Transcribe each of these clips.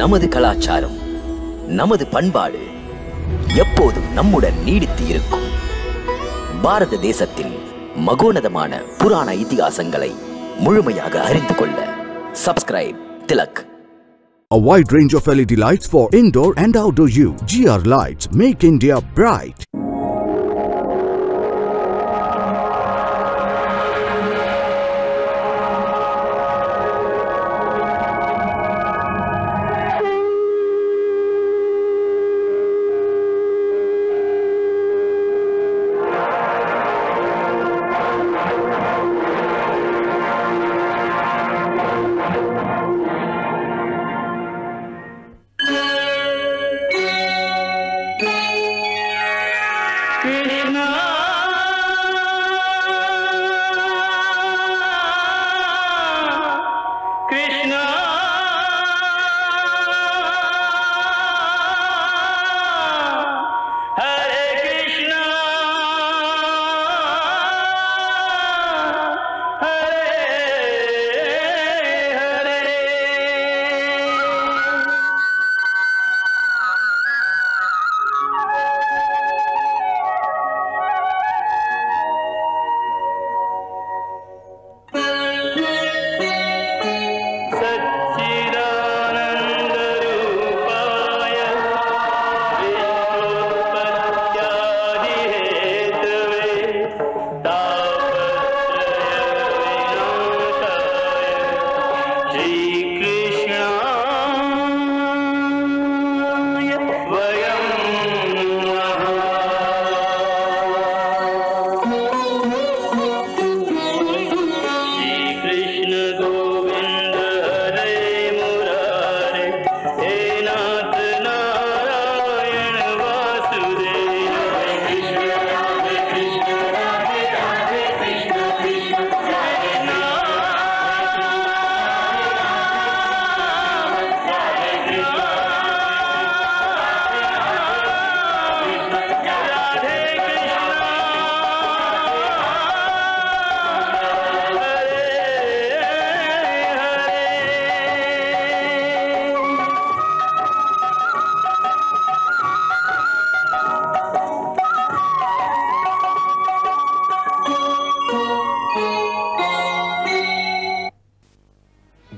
நமது கலாச்சாரம், நமது பண்பாடு எப்போதும் நம்முடன் நீடித்து இருக்கும். பாரத தேசத்தின் மகோனதமான புராண இதிகாசங்களை முழுமையாக அறிந்து கொள்ள subscribe Tilak. A wide range of LED lights for indoor and outdoor use. GR Lights make India bright.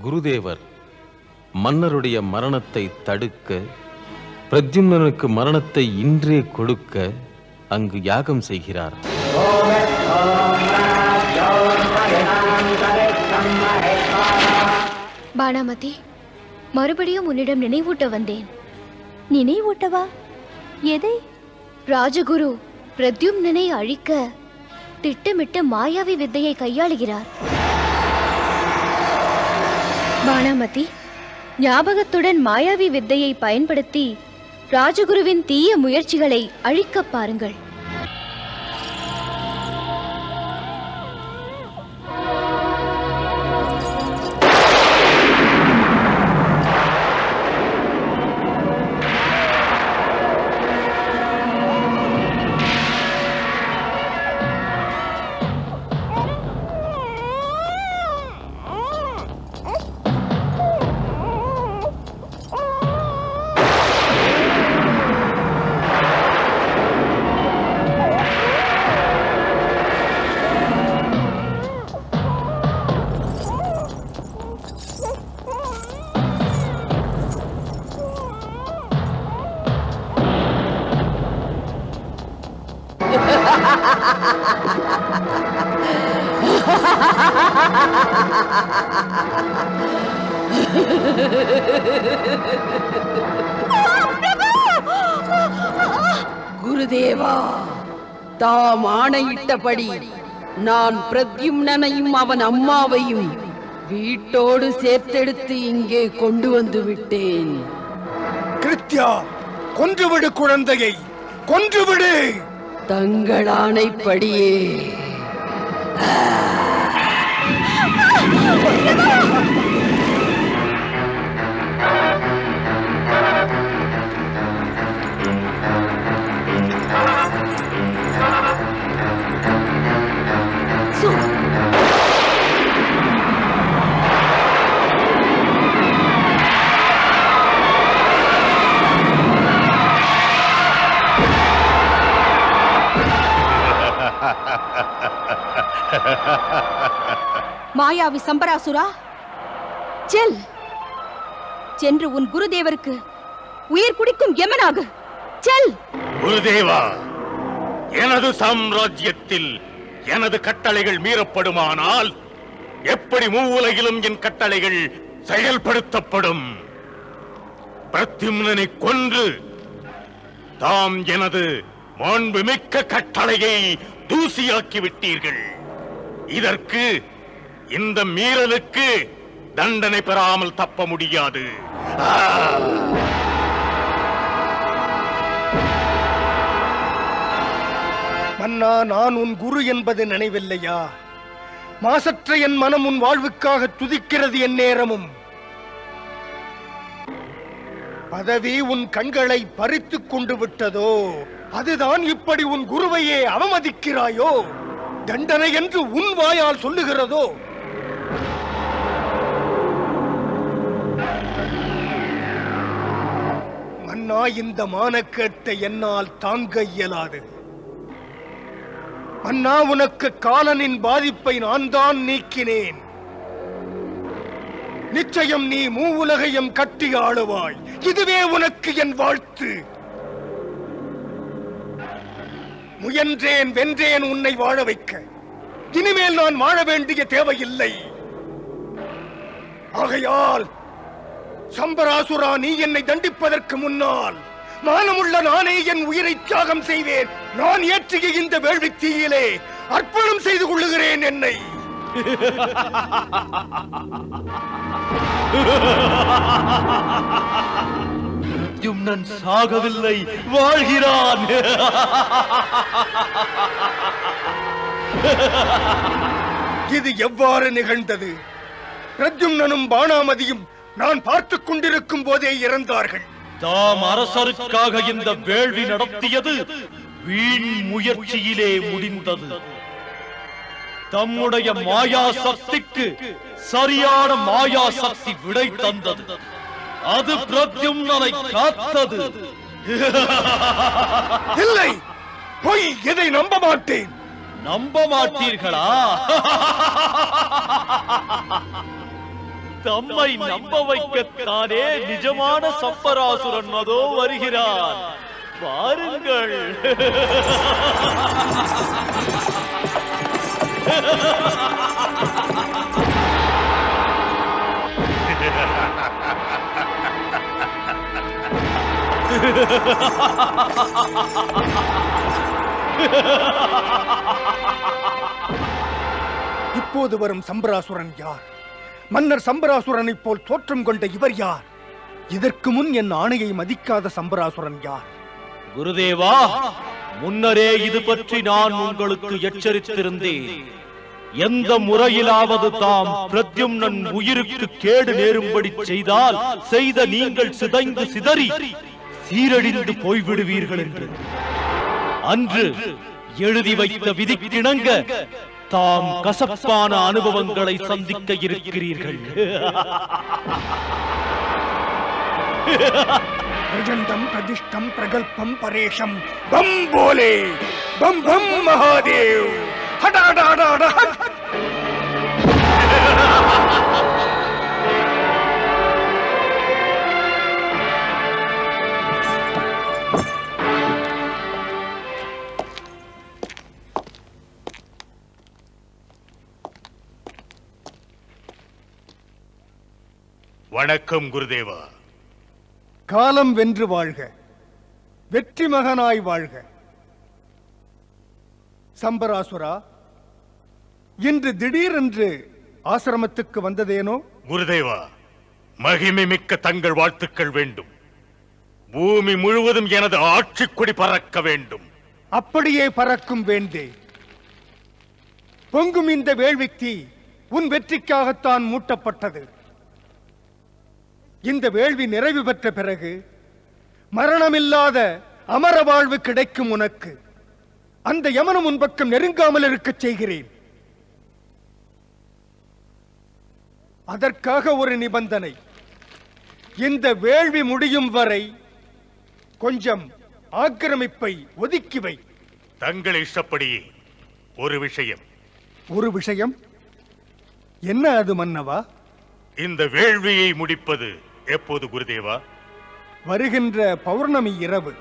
குருதேவர் மன்னருடைய மரணத்தை தடுக்க, பிரத்யும்னனுக்கு மரணத்தை இன்றே கொடுக்க அங்கு யாகம் செய்கிறார். பானாமதி, மறுபடியும் உன்னிடம் நினைவூட்ட வந்தேன். நினைவூட்டவா? எதை? ராஜகுரு பிரத்யும்னனை அழிக்க திட்டமிட்ட மாயாவி வித்தையை கையாளுகிறார். பானாமதி, ஞாபகத்துடன் மாயாவி வித்தையை பயன்படுத்தி ராஜகுருவின் தீய முயற்சிகளை அழிக்க பாருங்கள். குருதேவா, தாம் ஆணையிட்டபடி நான் பிரத்யும்னனையும் அவன் அம்மாவையும் வீட்டோடு சேர்த்தெடுத்து இங்கே கொண்டு வந்து விட்டேன். கிருத்யா, கொன்றுவிடு குழந்தையை, கொன்றுவிடு. தங்கள் ஆணைப்படியே. மாயாவி சம்பராசுரா, செல், சென்று உன் குருதேவருக்கு உயிர் குடிக்கும் யமனாகு. செல். குருதேவா, எனது சாம்ராஜ்யத்தில் எனது கட்டளைகள் மீறப்படுமானால் எப்படி மூவுலகிலும் என் கட்டளைகள் செயல்படுத்தப்படும்? பிரத்யும்னனை கொன்று தாம் எனது மாண்புமிக்க கட்டளையை தூசியாக்கி விட்டீர்கள். இதற்கு, இந்த மீறலுக்கு தண்டனை பெறாமல் தப்ப முடியாது. மன்னா, நான் உன் குரு என்பது நினைவில்லையா? மாசற்ற என் மனம் உன் வாழ்வுக்காக துதிக்கிறது என் நேரமும். பதவி உன் கண்களை பறித்துக் கொண்டு விட்டதோ? அதுதான் இப்படி உன் குருவையே அவமதிக்கிறாயோ? தண்டனை என்று உன் வாயால் சொல்லுகிறதோ? மன்னா, இந்த மானக்கேட்டை என்னால் தாங்க இயலாது. மன்னா, உனக்கு காலனின் பாதிப்பை நான் தான் நீக்கினேன். நிச்சயம் நீ மூவுலகையும் கட்டி ஆளுவாய். இதுவே உனக்கு என் வாழ்த்து. முயன்றேன், வென்றேன் உன்னை வாழ வைக்க. இனிமேல் நான் வாழ வேண்டிய தேவையில்லை. ஆகையால் சம்பராசுரா, நீ என்னை தண்டிப்பதற்கு முன்னால் மானமுள்ள நானே என் உயிரை தியாகம் செய்வேன். நான் ஏற்றிய இந்த வேள்வி தீயிலே அர்ப்பணம் செய்து கொள்ளுகிறேன் என்னை. பிரத்யும்னன் சாகவில்லை, வாழ்கிறான். இது எவ்வாறு நிகழ்ந்தது? பிரத்யும்னனும் பானாமதியும் நான் பார்த்துக் கொண்டிருக்கும் போதே இறந்தார்கள். தாம் அரசருக்காக இந்த வேள்வி நடத்தியது வீண் முயற்சியிலே முடிந்தது. தம்முடைய மாயா சக்திக்கு சரியான மாயா சக்தி விடை தந்தது. அது பிரத்யும்னனை காத்தது. இல்லை, பொய், எதை நம்ப மாட்டேன். நம்ப மாட்டீர்களா? தம்மை நம்ப வைக்கத்தானே நிஜமான சம்பராசுரன் அதோ வருகிறார். பாருங்கள். இப்போது வரும் சம்பராசுரன் யார்? மன்னர் சம்பராசுரனை போல் தோற்றம் கொண்ட இவர் யார்? இதற்கு முன் என் ஆணையை மதிக்காத சம்பராசுரன் யார்? குருதேவா, முன்னரே இது பற்றி நான் உங்களுக்கு எச்சரித்திருந்தேன். எந்த முறையிலாவது தாம் பிரத்யும்னன் உயிருக்கு கேடு நேரும்படி செய்தால் செய்த நீங்கள் சிதைந்து சிதறி சீரழிந்து போய்விடுவீர்கள் என்று. அன்று எழுதி வைத்த விதிக்கிணங்க தாம் கசப்பான அனுபவங்களை சந்திக்க இருக்கிறீர்கள். பிரஜண்டம் பிரதிஷ்டம் பிரகல்பம் பரேஷம் பம் போலே பம் பம் மகாதேவ். ஹடாடாடாடா. வணக்கம் குருதேவா. காலம் வென்று வாழ்க, வெற்றி மகனாய் வாழ்க. சம்பராசுரா, இன்று திடீரென்று ஆசிரமத்துக்கு வந்ததேனோ? குருதேவா, மகிமை மிக்க தங்கள் வாழ்த்துக்கள் வேண்டும். பூமி முழுவதும் எனது ஆட்சி கொடி பறக்க வேண்டும். அப்படியே பறக்கும் வேண்டே. பொங்கும் இந்த வேள்விக்கு உன் வெற்றிக்காகத்தான் மூட்டப்பட்டது. இந்த வேள்வி நிறைவு பெற்ற பிறகு மரணமில்லாத அமர வாழ்வு கிடைக்கும் உனக்கு. அந்த யமனும் உன் பக்கம் நெருங்காமல் இருக்கச் செய்கிறேன். அதற்காக ஒரு நிபந்தனை. இந்த வேள்வி முடியும் வரை கொஞ்சம் ஆக்கிரமிப்பை ஒதுக்கி வை. தங்கள் இஷ்டப்படியே. ஒரு விஷயம். ஒரு விஷயம்? என்ன அது மன்னவா? இந்த வேள்வியை முடிப்பது எப்போது குருதேவா? வருகின்ற பௌர்ணமி இரவு.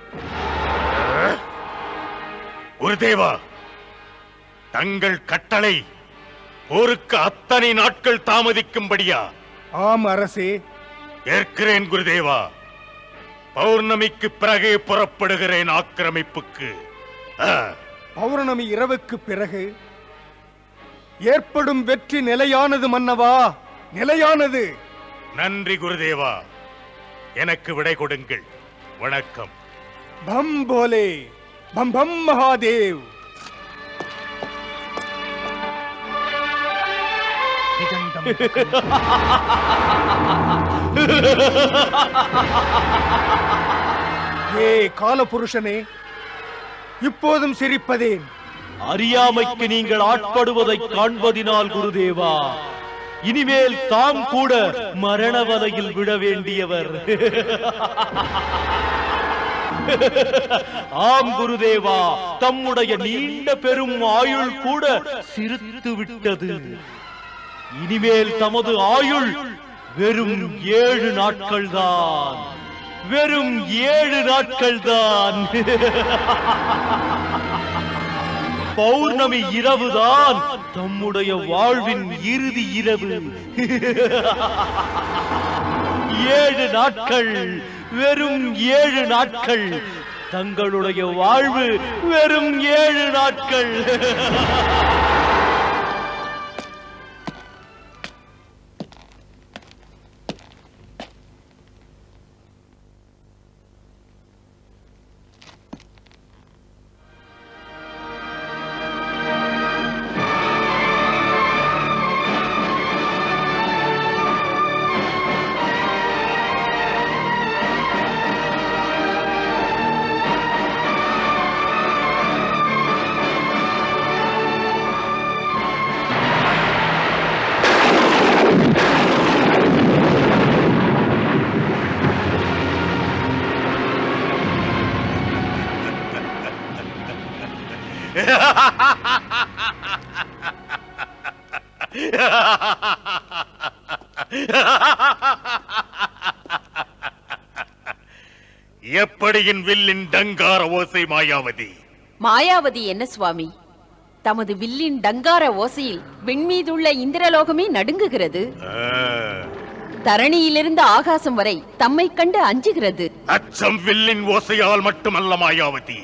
குருதேவா, தங்கள் கட்டளை போருக்கு அத்தனை நாட்கள் தாமதிக்கும்படியா? ஆம் அரசே. ஏற்கிறேன் குருதேவா. பௌர்ணமிக்கு பிறகே புறப்படுகிறேன் ஆக்கிரமிப்புக்கு. பௌர்ணமி இரவுக்கு பிறகு ஏற்படும் வெற்றி நிலையானது மன்னவா, நிலையானது. நன்றி குருதேவா. எனக்கு விடை கொடுங்கள். வணக்கம். பம் போலே, பம் பம் மகாதேவ். ஏ காலபுருஷனே, இப்போதும் சிரிப்பதேன்? அறியாமைக்கு நீங்கள் ஆட்படுவதை காண்பதினால் குருதேவா, இனிமேல் தாம் கூட மரண வலையில் விட வேண்டியவர். ஆம் குருதேவா, தம்முடைய நீண்ட பெரும் ஆயுள் கூட சிரித்து விட்டது. இனிமேல் தமது ஆயுள் வெறும் 7 நாட்கள் தான். வெறும் 7 நாட்கள் தான். பௌர்ணமி இரவுதான் தம்முடைய வாழ்வின் இறுதி இரவு. 7 நாட்கள், வெறும் 7 நாட்கள். தங்களுடைய வாழ்வு வெறும் 7 நாட்கள். எப்படி என் வில்லின் டங்கார ஓசை மாயாவதி? மாயாவதி என்ன சுவாமி, தமது வில்லின் டங்கார ஓசையில் விண்மீதுள்ள இந்திரலோகமே நடுங்குகிறது. தரணியிலிருந்து ஆகாசம் வரை தம்மை கண்டு அஞ்சுகிறது. அச்சம் வில்லின் ஓசையால் மட்டுமல்ல மாயாவதி,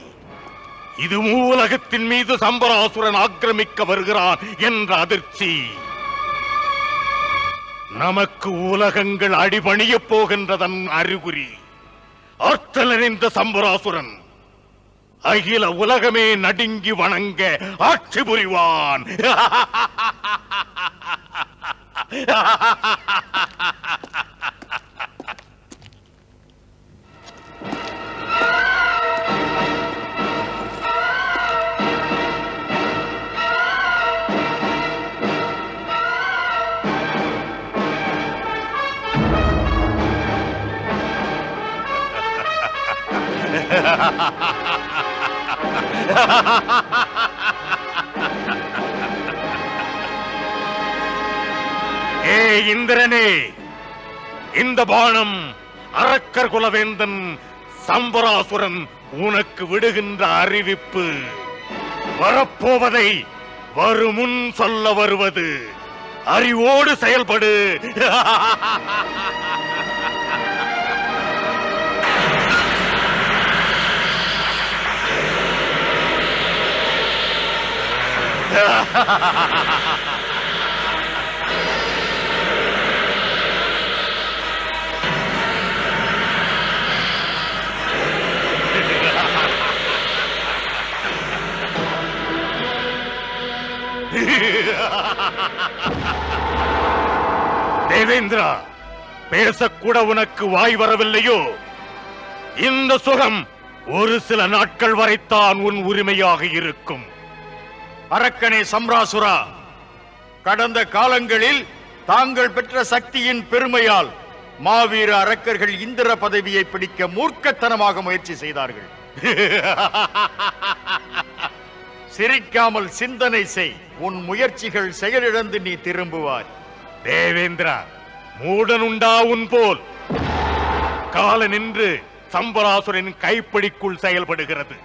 இது மூலகத்தின் மீது சம்பராசுரன் ஆக்கிரமிக்க வருகிறான் என்ற அதிர்ச்சி. நமக்கு உலகங்கள் அடிபணிய போகின்றதன் அறிகுறி. ஆற்றல் நிறைந்த சம்பராசுரன் அகில உலகமே நடுங்கி வணங்க ஆட்சி புரிவான். ஏ இந்திரனே, இந்த பானம் அரக்கர் குலவேந்தன் சம்பராசுரன் உனக்கு விடுகின்ற அறிவிப்பு. வரப்போவதை வருமுன் சொல்ல வருவது. அறிவோடு செயல்படு. தேவேந்திரா, பேசக்கூட உனக்கு வாய் வரவில்லையோ? இந்த சுகம் ஒரு சில நாட்கள் வரைத்தான் உன் உரிமையாக இருக்கும். அரக்கனே சம்ராசுரா, கடந்த காலங்களில் தாங்கள் பெற்ற சக்தியின் பெருமையால் மாவீர அரக்கர்கள் இந்திர பதவியை பிடிக்க மூர்க்கத்தனமாக முயற்சி செய்தார்கள். சிரிக்காமல் சிந்தனை செய். உன் முயற்சிகள் செயலிழந்து நீ திரும்புவாய். தேவேந்திரா, மூடனுண்டா உன் போல்? கால நின்று சம்பராசுரன் கைப்பிடிக்குள் செயல்படுகிறது.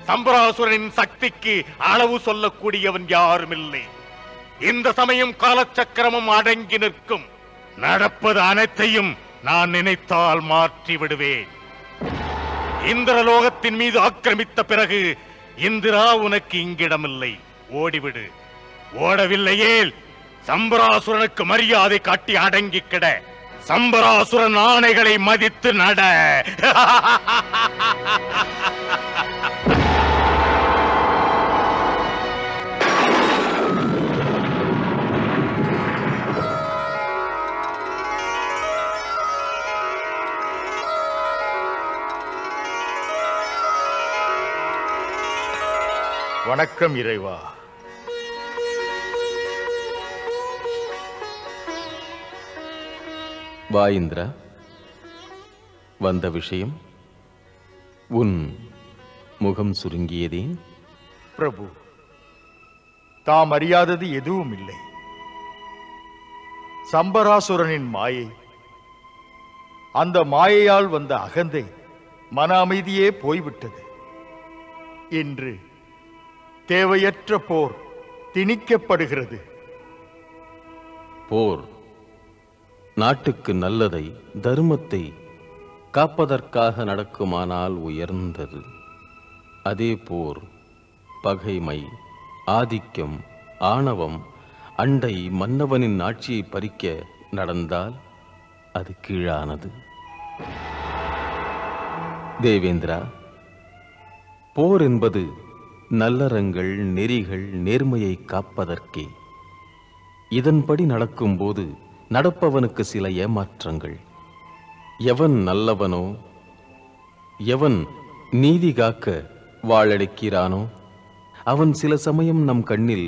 சம்பராசுரனின் சக்திக்கு அளவு சொல்லக்கூடியவன் யாருமில்லை. இந்த சமயம் காலச்சக்கரமும் அடங்கி நிற்கும். நடப்பது அனைத்தையும் நான் நினைத்தால் மாற்றி விடுவேன். இந்திரலோகத்தின் மீது ஆக்கிரமித்த பிறகு இந்திரா உனக்கு இங்கிடமில்லை. ஓடிவிடு. ஓடவில்லையேல் சம்பராசுரனுக்கு மரியாதை காட்டி அடங்கி கிட. சம்பராசுரன் ஆணைகளை மதித்து நட. வணக்கம் இறைவா. வா இந்திரா. வந்த விஷயம்? உன் முகம் சுருங்கியதே? பிரபு, தாம் அறியாதது எதுவும் இல்லை. சம்பராசுரனின் மாயை, அந்த மாயையால் வந்த அகந்தை மன அமைதியே போய்விட்டது. இன்று தேவையற்ற போர் திணிக்கப்படுகிறது. போர் நாட்டுக்கு நல்லதை, தர்மத்தை காப்பதற்காக நடக்குமானால் உயர்ந்தது. அதே போர் பகைமை, ஆதிக்கம், ஆணவம், அண்டை, மன்னவனின் ஆட்சியை பறிக்க நடந்தால் அது கீழானது. தேவேந்திரா, போர் என்பது நல்லறங்கள், நெறிகள், நேர்மையை காப்பதற்கே. இதன்படி நடக்கும்போது நடப்பவனுக்கு சில ஏமாற்றங்கள். எவன் நல்லவனோ, எவன் நீதி காக்க வாழெடுக்கிறானோ அவன் சில சமயம் நம் கண்ணில்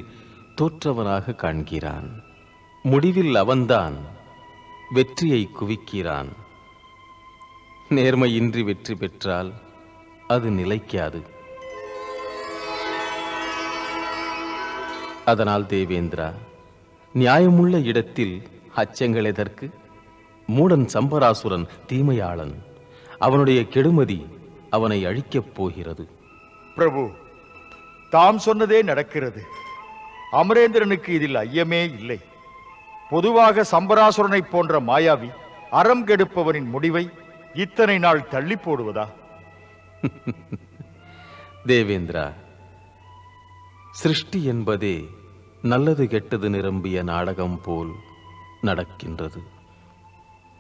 தோற்றவனாக காண்கிறான். முடிவில் அவன்தான் வெற்றியை குவிக்கிறான். நேர்மையின்றி வெற்றி பெற்றால் அது நிலைக்காது. அதனால் தேவேந்திரா, நியாயமுள்ள இடத்தில் அச்சங்கள் எதற்கு? மூடன் சம்பராசுரன் தீமையாளன். அவனுடைய கெடுமதி அவனை அழிக்கப் போகிறது. பிரபு, தாம் சொன்னதே நடக்கிறது. அமரேந்திரனுக்கு இதில் ஐயமே இல்லை. பொதுவாக சம்பராசுரனை போன்ற மாயாவி அறம் கெடுப்பவனின் முடிவை இத்தனை நாள் தள்ளி போடுவதா? தேவேந்திரா, சிருஷ்டி என்பதே நல்லது கெட்டது நிரம்பிய நாடகம் போல் நடக்கின்றது.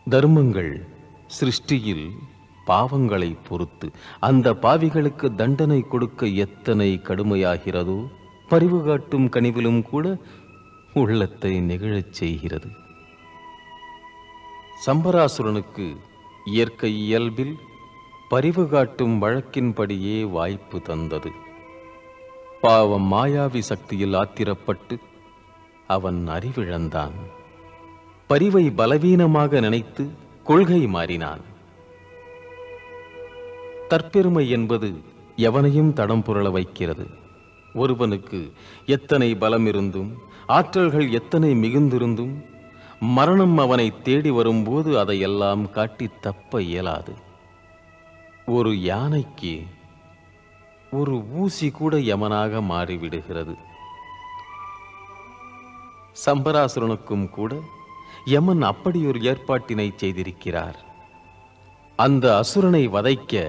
தர்மங்கள் சிருஷ்டியில் பாவங்களை பொறுத்து அந்த பாவிகளுக்கு தண்டனை கொடுக்க எத்தனை கடுமையாகிறதோ, பரிவு காட்டும் கனிவிலும் கூட உள்ளத்தை நெகிழச் செய்கிறது. சம்பராசுரனுக்கு இயற்கை இயல்பில் பரிவு காட்டும் வழக்கின்படியே வாய்ப்பு தந்தது. பாவம் மாயாவி சக்தியில் ஆத்திரப்பட்டு அவன் அறிவிழந்தான். பரிவை பலவீனமாக நினைத்து கொள்கை மாறினான். தற்பெருமை என்பது எவனையும் தடம் புரள வைக்கிறது. ஒருவனுக்கு எத்தனை பலம் இருந்தும், ஆற்றல்கள் எத்தனை மிகுந்திருந்தும், மரணம் அவனை தேடி வரும்போது அதையெல்லாம் காட்டி தப்ப இயலாது. ஒரு யானைக்கு ஒரு ஊசி கூட யமனாக மாறிவிடுகிறது. சம்பராசுரனுக்கும் கூட யமன் அப்படி ஒரு ஏற்பாட்டினை செய்திருக்கிறார். அந்த அசுரனை வதைக்க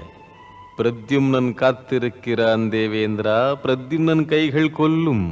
பிரத்யும்னன் காத்திருக்கிறான். தேவேந்திரா, பிரத்யும்னன் கைகள் கொல்லும்.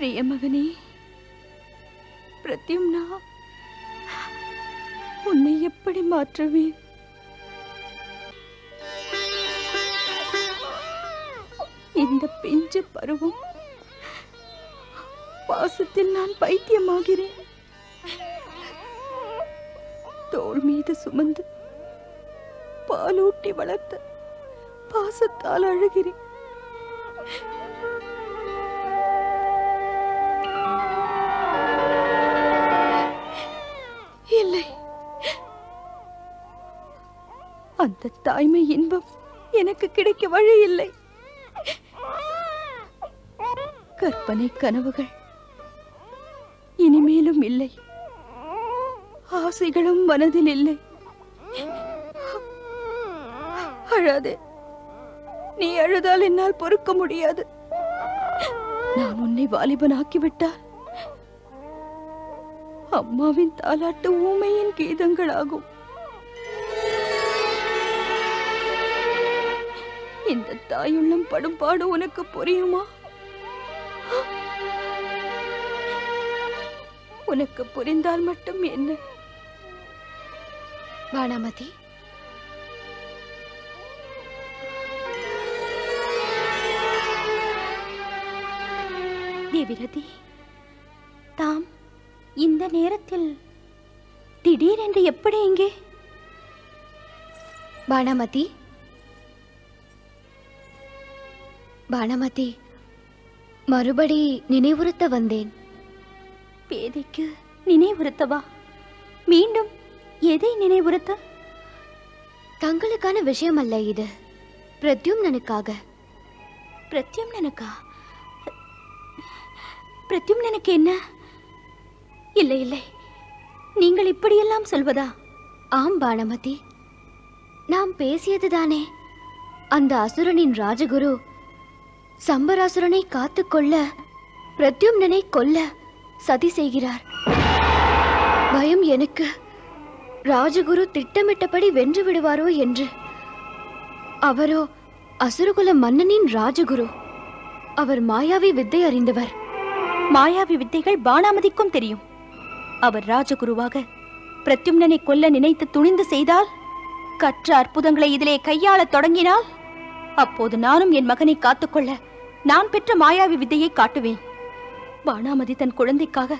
பிரியமகனே, பிரத்யும்னா, உன்னை எப்படி மாற்றுவேன்? இந்த பிஞ்சு பருவம் பாசத்தில் நான் பைத்தியமாகிறேன். தோள் மீது சுமந்து பாலூட்டி வளர்த்த பாசத்தால் அழுகிறேன். இல்லை, அந்த தாய்மை இன்பம் எனக்கு கிடைக்க வழி இல்லை. கற்பனை கனவுகள் இனிமேலும் இல்லை. ஆசைகளும் மனதில் இல்லை. அழாதே. நீ அழுதால் என்னால் பொறுக்க முடியாது. நான் உன்னை வாலிபனாக்கிவிட்டால் அம்மாவின் தாலாட்டு ஊமையின் கீதங்களாகும். இந்த தாயுள்ளம் படும் பாடு உனக்கு புரியுமா? உனக்கு புரிந்தால் மட்டும் என்ன? பானாமதி, தேவிரதி, தாம் இந்த நேரத்தில் திடீரென்று எப்படி இங்கே? பானாமதி, பானாமதி, மறுபடி நினைவுறுத்த வந்தேன். பேதைக்கு நினைவுறுத்தவா? மீண்டும் எதை நினைவுறுத்த? தங்களுக்கான விஷயம் அல்ல இது, பிரத்யும்னனுக்காக. பிரத்யும்னனுக்கா? பிரத்யும்னனுக்கு என்ன? இல்லை இல்லை, நீங்கள் இப்படியெல்லாம் சொல்வதா? ஆம் பானமதி, நாம் பேசியதுதானே. அந்த அசுரனின் ராஜகுரு சம்பராசுரனை காத்துக்கொள்ள பிரத்யும்னனை கொல்ல சதி செய்கிறார். பயம் எனக்கு. ராஜகுரு திட்டமிட்டபடி வென்று விடுவாரோ என்று. அவரோ அசுரகுல மன்னனின் ராஜகுரு. அவர் மாயாவி வித்தை அறிந்தவர். மாயாவி வித்தைகள் பானாமதிக்கும் தெரியும். அவர் ராஜகுருவாக பிரத்யும்னனை கொல்ல நினைத்து துணிந்து செய்தால், கற்ற அற்புதங்களை இதிலே கையாளத் தொடங்கினால், அப்போது நானும் என் மகனை காத்துக்கொள்ள நான் பெற்ற மாயாவி வித்தையை காட்டுவேன். பானாமதி தன் குழந்தைக்காக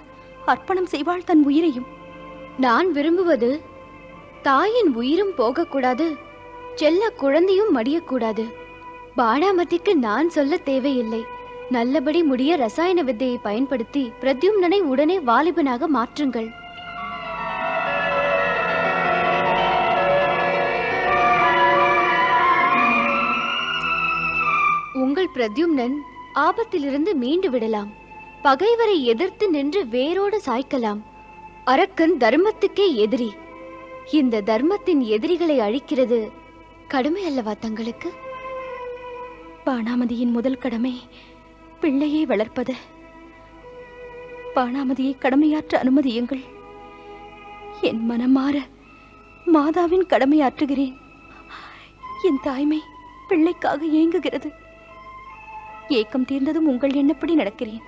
அர்ப்பணம் செய்வாள் தன் உயிரையும். நான் விரும்புவது தாயின் உயிரும் போகக்கூடாது, செல்ல குழந்தையும் மடியக்கூடாது. பானாமதிக்கு நான் சொல்ல தேவையில்லை. நல்லபடி முடிய ரசாயன வித்தையை பயன்படுத்தி பிரத்யும்னனை உடனே வாலிபனாக மாற்றுங்கள். உங்கள் பிரத்யும்னன் ஆபத்திலிருந்து மீண்டு விடலாம். பகைவரை எதிர்த்து நின்று வேரோடு சாய்க்கலாம். அரக்கன் தர்மத்துக்கே எதிரி. இந்த தர்மத்தின் எதிரிகளை அழிக்கிறது கடமை அல்லவா தங்களுக்கு? பானாமதியின் முதல் கடமை பிள்ளையை வளர்ப்பது. பானாமதியை கடமையாற்ற அனுமதியுங்கள். என் மனமாற மாதாவின் கடமையாற்றுகிறேன். என் தாய்மை பிள்ளைக்காக ஏங்குகிறது. ஏக்கம் தீர்ந்ததும் உங்கள் எண்ணப்படி நடக்கிறேன்.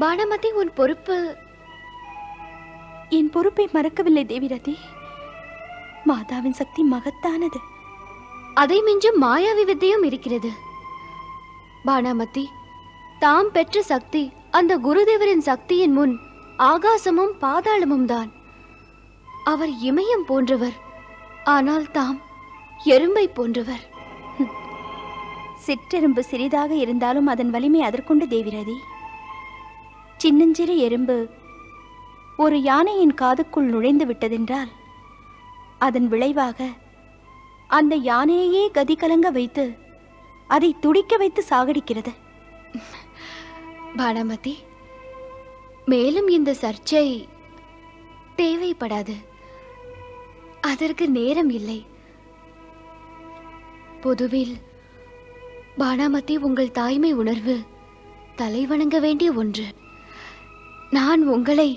பானாமதி, உன் பொறுப்பு. என் பொறுப்பை மறக்கவில்லை தேவிரதி. மாதாவின் சக்தி மகத்தானது. அதை மிஞ்சும் மாயாவி வித்தையும் இருக்கிறது. பானாமதி, தாம் பெற்ற சக்தி அந்த குருதேவரின் சக்தியின் முன் ஆகாசமும் பாதாளமும் தான். அவர் இமயம் போன்றவர், ஆனால் தாம் எறும்பை போன்றவர். சிற்றெரும்பு சிறிதாக இருந்தாலும் அதன் வலிமை அதற்கொண்டு தேவிரதி. சின்னஞ்சிறு எறும்பு ஒரு யானையின் காதுக்குள் நுழைந்து விட்டதென்றால் அதன் விளைவாக அந்த யானையே கதி கலங்க வைத்து அதை துடிக்க வைத்து சாகடிக்கிறது. பானாமதி, மேலும் இந்த சர்ச்சை தேவைப்படாது. அதற்கு நேரம் இல்லை. பொதுவில் பானாமதி, உங்கள் தாய்மை உணர்வு தலை வணங்க வேண்டிய ஒன்று. நான் உங்களை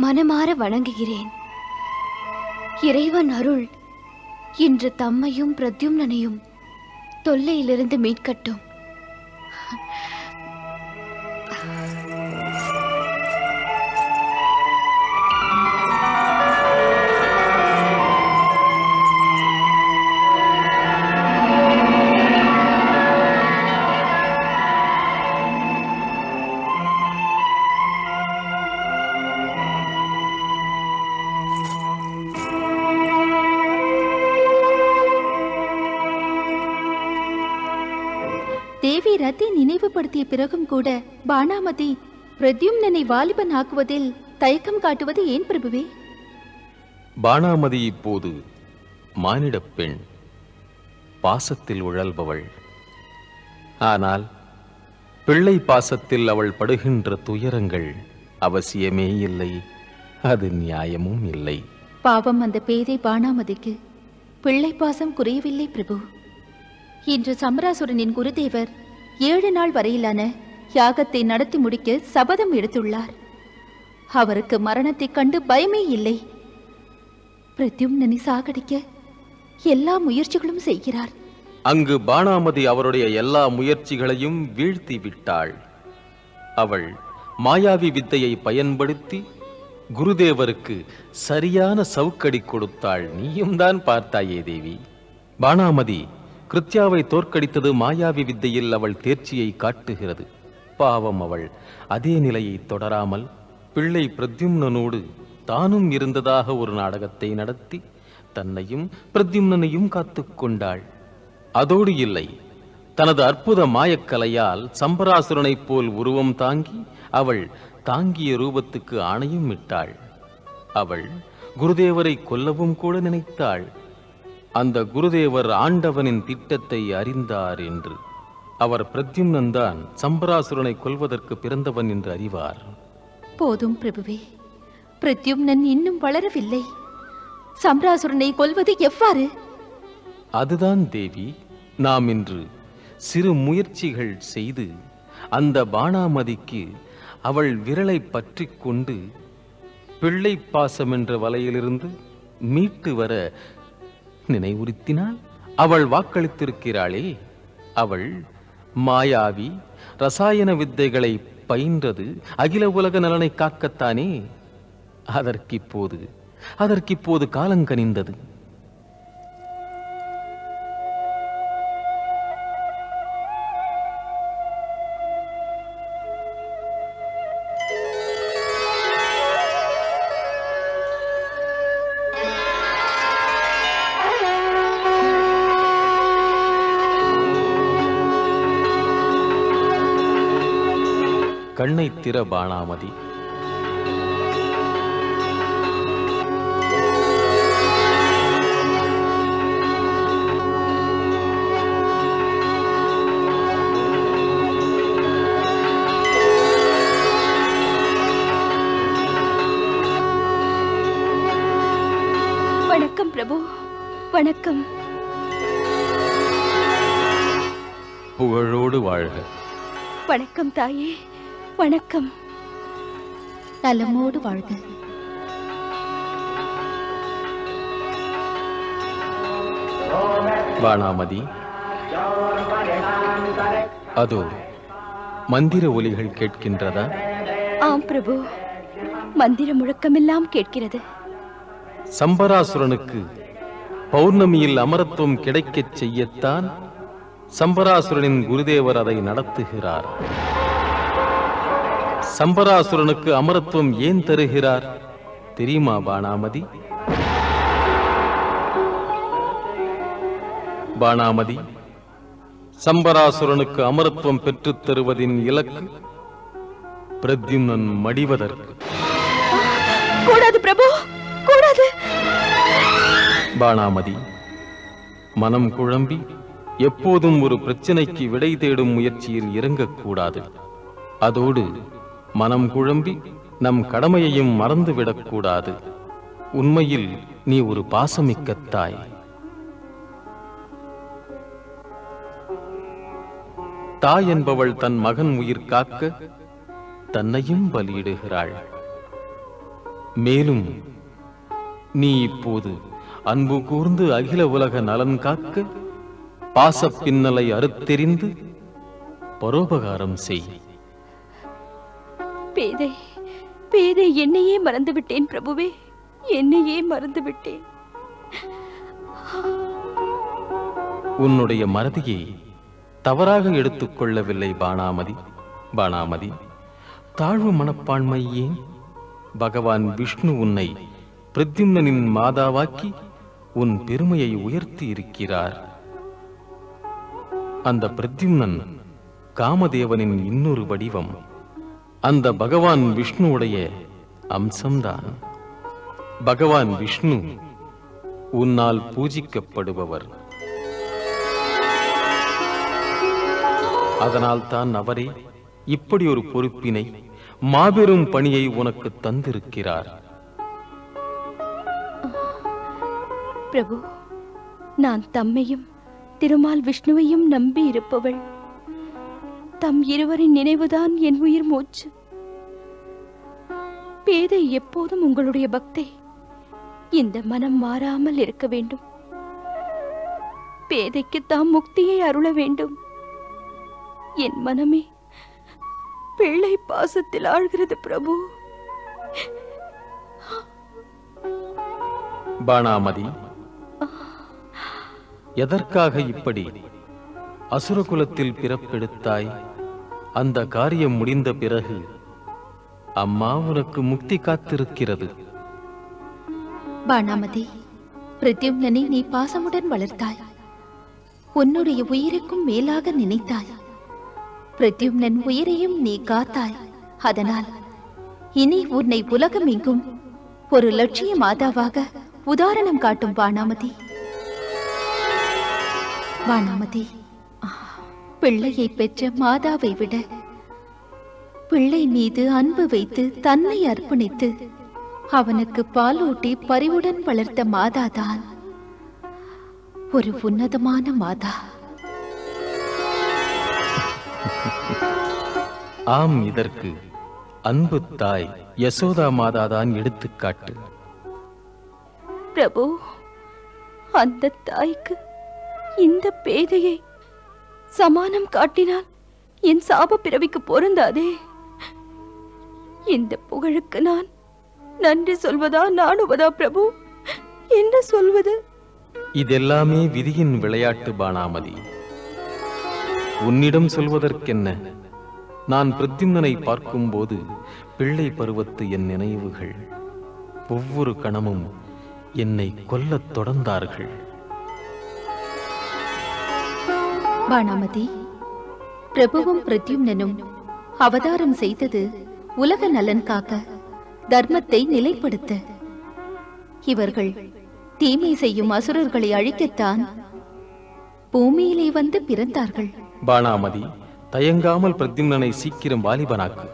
மனமாற வணங்குகிறேன். இறைவன் அருள் இன்று தம்மையும் பிரத்யும்னனையும் தொல்லையிலிருந்து மீட்கட்டும். ரதி நினைவுபடுத்திய பிறகும் கூட பானாமதி பிரத்யும்னனை வாலிபன் ஆக்குவதில் தயக்கம் காட்டுவது ஏன் பிரபுவே? பானாமதி இப்போது மானிடப் பெண், பாசத்தில் உழல்பவள். ஆனால் பிள்ளை பாசத்தில் அவள் படுகின்ற துயரங்கள் அவசியமே இல்லை, அது நியாயமும் இல்லை. பாவம் அந்த பேதை பானாமதிக்கு பிள்ளை பாசம் குறையவில்லை பிரபு. இன்று சம்பராசுரனின் குருதேவர் 7 நாள் வரையிலான யாகத்தை நடத்தி முடிக்க சபதம் எடுத்துள்ளார். அவருக்கு மரணத்தை கண்டு பயமே இல்லை. பிரத்யும்னனை சாகடிக்க எல்லா முயற்சிகளும் செய்கிறார். அங்கு பானாமதி அவருடைய எல்லா முயற்சிகளையும் வீழ்த்தி விட்டாள். அவள் மாயாவி வித்தையை பயன்படுத்தி குருதேவருக்கு சரியான சவுக்கடி கொடுத்தாள். நீயும் தான் பார்த்தாயே தேவி. பானாமதி கிருத்யாவை தோற்கடித்தது மாயாவி வித்தையில் அவள் தேர்ச்சியை காட்டுகிறது. பாவம், அவள் அதே நிலையை தொடராமல் பிள்ளை பிரத்யும்னனோடு தானும் இருந்ததாக ஒரு நாடகத்தை நடத்தி தன்னையும் பிரத்யும்னனையும் காத்துக்கொண்டாள். அதோடு இல்லை, தனது அற்புத மாயக்கலையால் சம்பராசுரனைப் போல் உருவம் தாங்கி அவள் தாங்கிய ரூபத்துக்கு ஆணையும் இட்டாள். அவள் குருதேவரை கொல்லவும் கூட நினைத்தாள். அந்த குருதேவர் ஆண்டவனின் திட்டத்தை அறிந்தார் என்று. அவர் பிரத்யும்னன் தான் சம்பராசுரனை கொல்வதற்கு பிறந்தவன் என்று அறிவார். போதும் பிரபுவே, பிரத்யும்னன் இன்னும் வளரவில்லை. சம்பராசுரனை கொல்வது எவ்வாறு? அதுதான் தேவி, நாம் இன்று சிறு முயற்சிகள் செய்து அந்த பானாமதிக்கு அவள் விரலை பற்றி கொண்டு பிள்ளை பாசம் என்ற வலையிலிருந்து மீட்டு வர நினைவுறுத்தினால் அவள் வாக்களித்திருக்கிறாளே. அவள் மாயாவி ரசாயன வித்தைகளை பயின்றது அகில உலக நலனை காக்கத்தானே. அதற்கிப்போது காலங்கனிந்தது. கண்ணை திற பானாமதி. வணக்கம் பிரபு, வணக்கம். புகழோடு வாழ்க. வணக்கம் தாயே, வணக்கம். நலமோடு வாழ்க. பானாமதி, அதோ மந்திர ஒலிகள் கேட்கின்றதா? ஆம் பிரபு, மந்திர முழக்கமெல்லாம் கேட்கிறது. சம்பராசுரனுக்கு பௌர்ணமியில் அமரத்துவம் கிடைக்கச் செய்யத்தான் சம்பராசுரனின் குருதேவர் அதை நடத்துகிறார். சம்பராசுரனுக்கு அமரத்துவம் ஏன் தருகிறார் தெரியுமா பானாமதி? பானாமதி, சம்பராசுரனுக்கு அமரத்துவம் பெற்றுத் தருவதின் இலக்கு பிரத்யும்னன் மடிவதற்கு. கூடாது பிரபு, கூடாது. பானாமதி, மனம் குழம்பி எப்போதும் ஒரு பிரச்சனைக்கு விடை தேடும் முயற்சியில் இறங்கக்கூடாது. அதோடு மனம் குழம்பி நம் கடமையையும் மறந்துவிடக்கூடாது. உண்மையில் நீ ஒரு பாசமிக்க தாய். தாய் என்பவள் தன் மகன் உயிர் காக்க தன்னையும் பலியிடுகிறாள். மேலும் நீ இப்போது அன்பு கூர்ந்து அகில உலக நலன் காக்க பாச பின்னலை அறுத்தெறிந்து பரோபகாரம் செய். பேதை, பேதை, என்னையே மறந்துவிட்டேன் பிரபுவே, என்னையே மறந்துவிட்டேன். உன்னுடைய மறதியை தவறாக எடுத்துக்கொள்ளவில்லை பானாமதி. பானாமதி, தாழ்வு மனப்பான்மை ஏன்? பகவான் விஷ்ணு உன்னை பிரத்யும்னனின் மாதாவாக்கி உன் பெருமையை உயர்த்தி இருக்கிறார். அந்த பிரத்யும்னன் காமதேவனின் இன்னொரு வடிவம் அந்த பகவான் விஷ்ணுவுடைய அம்சம்தான். பகவான் விஷ்ணு உன்னால் பூஜிக்கப்படுபவர். அதனால்தான் அவரே இப்படி ஒரு பொறுப்பினை, மாபெரும் பணியை உனக்கு தந்திருக்கிறார். பிரபு, நான் தம்மையும் திருமால் விஷ்ணுவையும் நம்பி இருப்பவள். தம் இருவரின் நினைவுதான் என் உயிர் மூச்சு. பேதை எப்போதும் உங்களுடைய பக்தை. இந்த மனம் மாறாமல் இருக்க வேண்டும். பேதைக்கு தாம் முக்தியை அருள வேண்டும். என் மனமே பிள்ளை பாசத்தில் ஆழ்கிறது பிரபு. பாணாமதி, எதற்காக இப்படி அசுரகுலத்தில் பிறப்பெடுத்தாய்? அந்த காரியம் முடிந்த பிறகு அம்மா உனக்கு முக்தி காத்திருக்கிறது. பாணாமதி, பிரத்யும்னனை நீ பாசமுடன் வளர்த்தாய். உன்னுடைய உயிருக்கும் மேலாக நினைத்தாய். பிரத்யும்னன் உயிரையும் நீ காத்தாய். அதனால் இனி உன்னை உலகம் எங்கும் ஒரு லட்சிய மாதாவாக உதாரணம் காட்டும் பாணாமதி. பாணாமதி, பிள்ளையை பெற்ற மாதாவை விட பிள்ளை மீது அன்பு வைத்து தன்னை அர்ப்பணித்து அவனுக்கு பாலூட்டி பரிவுடன் வளர்த்த மாதாதான் ஒரு உன்னதமான மாதா. ஆம், இதற்கு அன்பு தாய் யசோதா மாதாதான் எடுத்துக்காட்டு. பிரபு, அந்த தாய்க்கு இந்த பேதையை சமானம் காட்டினால் என் சாப பிறவிக்கு பொருந்தாதே. இந்த புகழுக்கு நான் நன்றி சொல்வதா நாணுவதா பிரபு? என்ன சொல்வது? இதெல்லாமே விதியின் விளையாட்டு பாணாமதி. உன்னிடம் சொல்வதற்கென்ன? நான் பிரத்யும்னனை பார்க்கும்போது பிள்ளை பருவத்து என் நினைவுகள் ஒவ்வொரு கணமும் என்னை கொல்லத் தொடர்ந்தார்கள். பாணாமதி, பிரபுவும் பிரத்யும்னனும் அவதாரம் செய்தது உலக நலன் காக்க, தர்மத்தை நிலைப்படுத்த. இவர்கள் தீமை செய்யும் அசுரர்களை அழிக்கத்தான் பூமியிலே வந்து பிறந்தார்கள். பாணாமதி, தயங்காமல் பிரத்யும்னனை சீக்கிரம் வாலிபனாக்கு.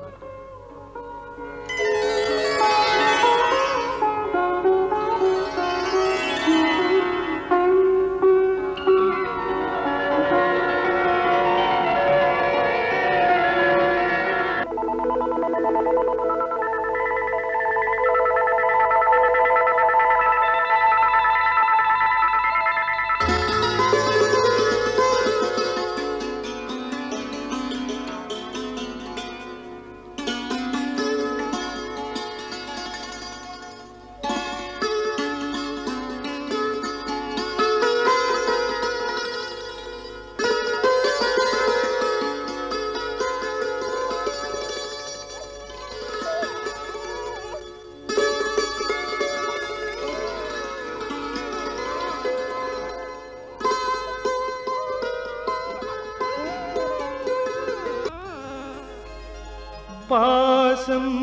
பாசம்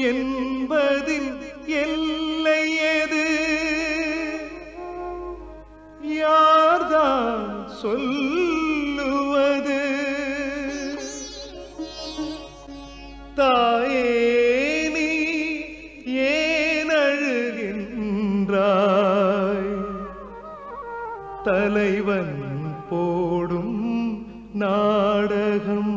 என்பதில் எல்லை எது? யார்தான் சொல்லுவது? தாயே நீ ஏன் அழுகின்றாய்? தலைவன் போடும் நாடகம்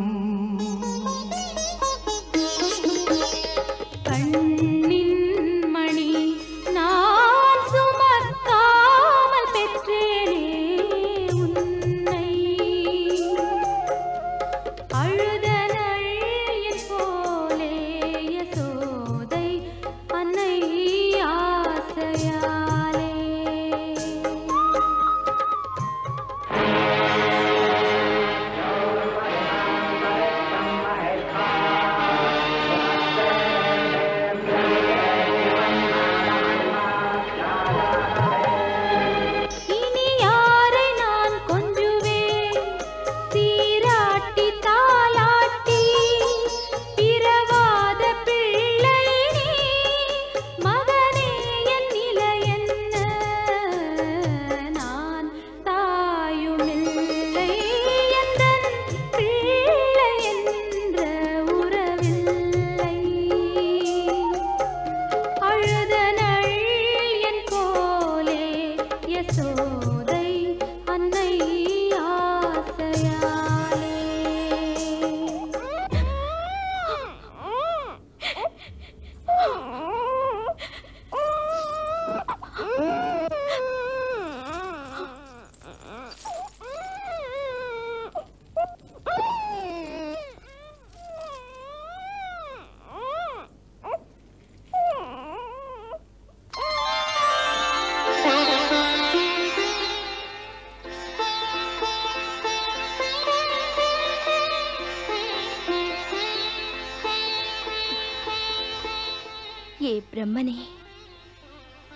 அம்மனே,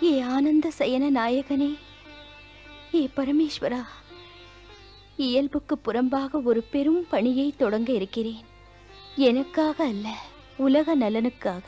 ஏ ஆனந்த சயன நாயகனே, ஏ பரமேஸ்வரா, இயல்புக்கு புறம்பாக ஒரு பெரும் பணியை தொடங்க இருக்கிறேன். எனக்காக அல்ல, உலக நலனுக்காக.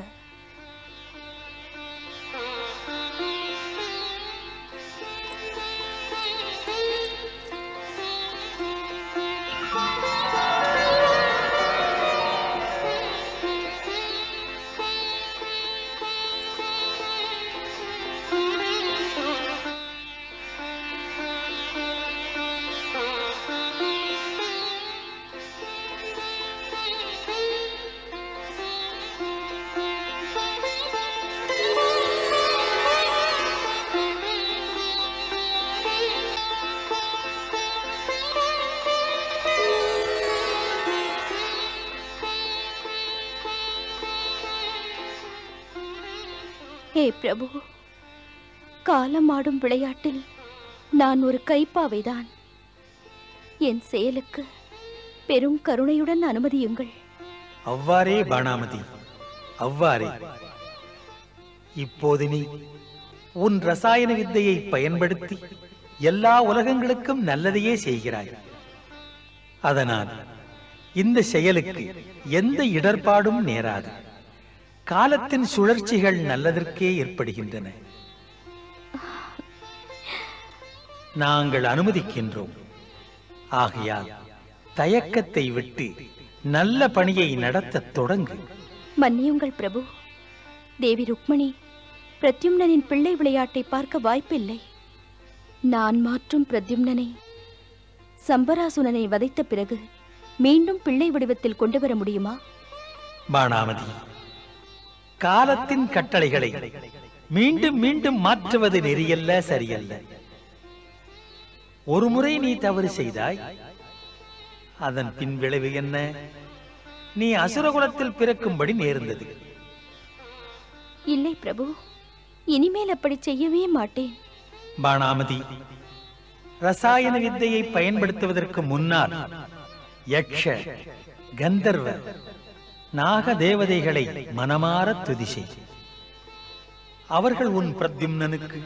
ஹே பிரபு, காலமாடும் விளையாட்டில் நான் ஒரு கைப்பாவைதான். என் செயலுக்கு பெரும் கருணையுடன் அனுமதியுங்கள். அவ்வாறே பாணாமதி, அவ்வாறே. இப்போது நீ உன் ரசாயன வித்தையை பயன்படுத்தி எல்லா உலகங்களுக்கும் நல்லதையே செய்கிறாய். அதனால் இந்த செயலுக்கு எந்த இடர்பாடும் நேராது. காலத்தின் சுழற்சிகள் நல்லதற்கே ஏற்படுகின்றன. நாங்கள் அனுமதிக்கின்றோம். ஆகையால் தயக்கத்தை விட்டு நல்ல பணியை நடத்த தொடங்கு. மன்னியுங்கள் பிரபு. தேவி ருக்மணி பிரத்யும்னனின் பிள்ளை விளையாட்டை பார்க்க வாய்ப்பில்லை. நான் மாற்றும் பிரத்யும்னனை சம்பராசுரனை வதைத்த பிறகு மீண்டும் பிள்ளை வடிவத்தில் கொண்டு வர முடியுமா? பாணாமதி, காலத்தின் கட்டளைகளை மீண்டும் மீண்டும் மாற்றுவது நெறியல்ல, சரியல்ல. ஒரு முறை நீ தவறு செய்தாய், அதன் பின் விளைவு என்ன? நீ அசுரகுலத்தில் பிறக்கும்படி நேர்ந்தது. இல்லை பிரபு, இனிமேல் அப்படி செய்யவே மாட்டேன். பாணாமதி, ரசாயன வித்தையை பயன்படுத்துவதற்கு முன்னால் யக்ஷ, கந்தர்வ, நாக தேவதைகளை மனமார துதிசை. அவர்கள் உன் பிரத்யும்னனுக்கு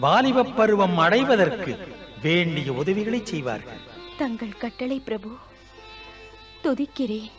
வாலிபப் பருவம் அடைவதற்கு வேண்டிய உதவிகளை செய்வார்கள். தங்கள் கட்டளை பிரபு, துதிக்கிறேன்.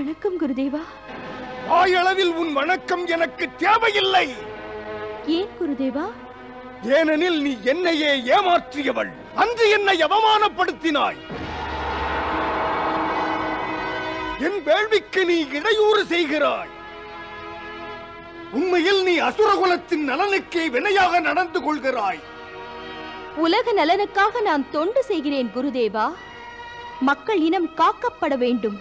வணக்கம் குருதேவா. வாயளவில் உன் வணக்கம் எனக்கு தேவையில்லை. ஏன் குருதேவா? ஏனெனில் நீ என்னையே ஏமாற்றியவள். அன்று என்னை அவமானப்படுத்தினாய். என் வேள்விக்கு நீ இடையூறு செய்கிறாய். உண்மையில் நீ அசுரகுலத்தின் நலனுக்கே வினையாக நடந்து கொள்கிறாய். உலக நலனுக்காக நான் தொண்டு செய்கிறேன் குருதேவா. மக்கள் இனம் காக்கப்பட வேண்டும்.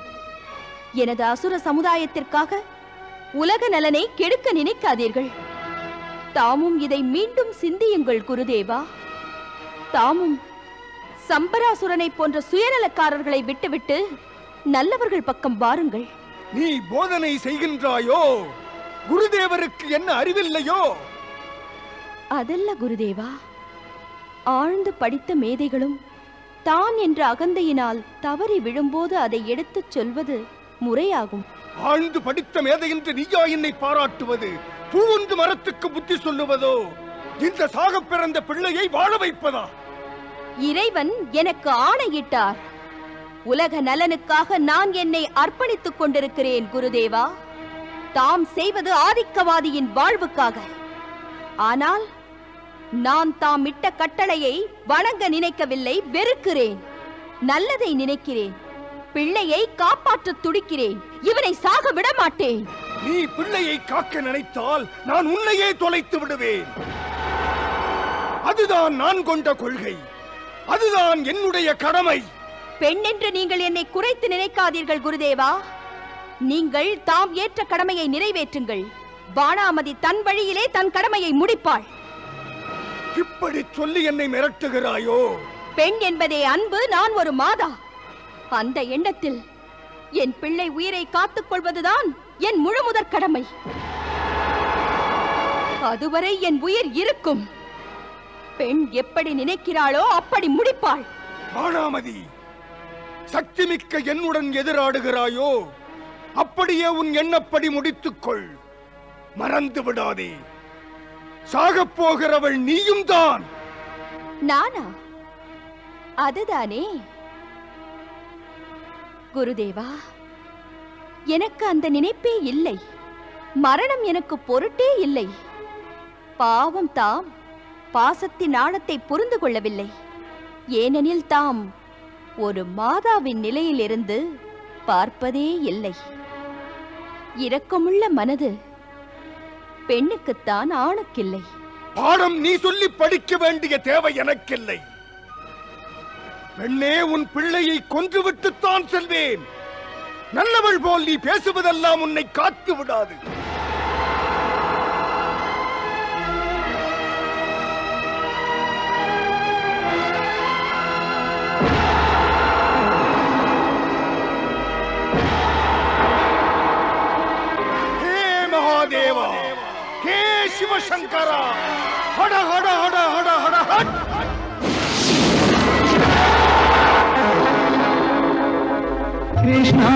எனது அசுர சமுதாயத்திற்காக உலக நலனை கெடுக்க நினைக்காதீர்கள். தாமும் இதை மீண்டும் சிந்தியுங்கள் குருதேவா. தாமும் சம்பராசுரனை போன்ற சுயநலக்காரர்களை விட்டுவிட்டு நல்லவர்கள் பக்கம் வாருங்கள். நீ போதனை செய்கின்றாயோ? குருதேவருக்கு என்ன அறிவில்லையோ? அதல்ல குருதேவா. ஆழ்ந்து படித்த மேதைகளும் தான் என்ற அகந்தையினால் தவறி விழும்போது அதை எடுத்துச் சொல்வது முறையாகும். ஆழ்ந்து படித்த மேதை என்று நீயா என்னை பாராட்டுவது? பூவொன்று மரத்துக்கு புத்தி சொல்லுவதோ? இந்த சாக பிறந்த பிள்ளையை வாழ வைப்பதா? இறைவன் எனக்கு ஆணையிட்டார். உலக நலனுக்காக நான் என்னை அர்ப்பணித்துக் கொண்டிருக்கிறேன் குருதேவா. தாம் செய்வது ஆதிக்கவாதியின் வாழ்வுக்காக. ஆனால் நான் தாம் இட்ட கட்டளையை வணங்க நினைக்கவில்லை, வெறுக்கிறேன். நல்லதை நினைக்கிறேன். பிள்ளையை காப்பாற்ற துடிக்கிறேன். இவனை சாக விட மாட்டேன். நீ பிள்ளையை காக்க நினைத்தால் நான் உன்னையே தொலைத்து விடுவேன். அதுதான் நான் கொண்ட கொள்கை. அதுதான் என்னுடைய கடமை. பெண் என்று நீங்கள் என்னை குறைத்து நினைக்காதீர்கள் குருதேவா. நீங்கள் தாம் ஏற்ற கடமையை நிறைவேற்றுங்கள். பானாமதி தன் வழியிலே தன் கடமையை முடிப்பாள். இப்படி சொல்லி என்னை மிரட்டுகிறாயோ? பெண் என்பதே அன்பு. நான் ஒரு மாதா. அந்த எண்ணத்தில் என் பிள்ளை உயிரை காத்துக் கொள்வதுதான் என் முழுமுதற் கடமை. அதுவரை என் உயிர் இருக்கும். பெண் எப்படி நினைக்கிறாளோ அப்படி முடிப்பாள். பானாமதி, சக்தி மிக்க என்னுடன் எதிராடுகிறாயோ? அப்படியே உன் எண்ணப்படி முடித்துக்கொள். மறந்து விடாதே, சாகப் போகிறவள் நீயும் தான். நானா? அதுதானே குருதேவா. எனக்கு அந்த நினைப்பே இல்லை. மரணம் எனக்கு பொருட்டே இல்லை. பாவம், தாம் பாசத்தின் ஆழத்தை புரிந்து கொள்ளவில்லை. ஏனெனில் தாம் ஒரு மாதாவின் நிலையிலிருந்து பார்ப்பதே இல்லை. இரக்கமுள்ள மனது பெண்ணுக்குத்தான் ஆணுக்கில்லை. பாடம் நீ சொல்லி படிக்க வேண்டிய தேவை எனக்கில்லை. பெண்ணே, உன் பிள்ளையை கொன்றுவிட்டுத்தான் செல்வேன். நல்லவள் போல் நீ பேசுவதெல்லாம் உன்னை காத்து விடாது. தேவா, ஹே சிவசங்கரா, ஹட ஹட ஹட ஹட ஹட ஹட். கிருஷ்ணா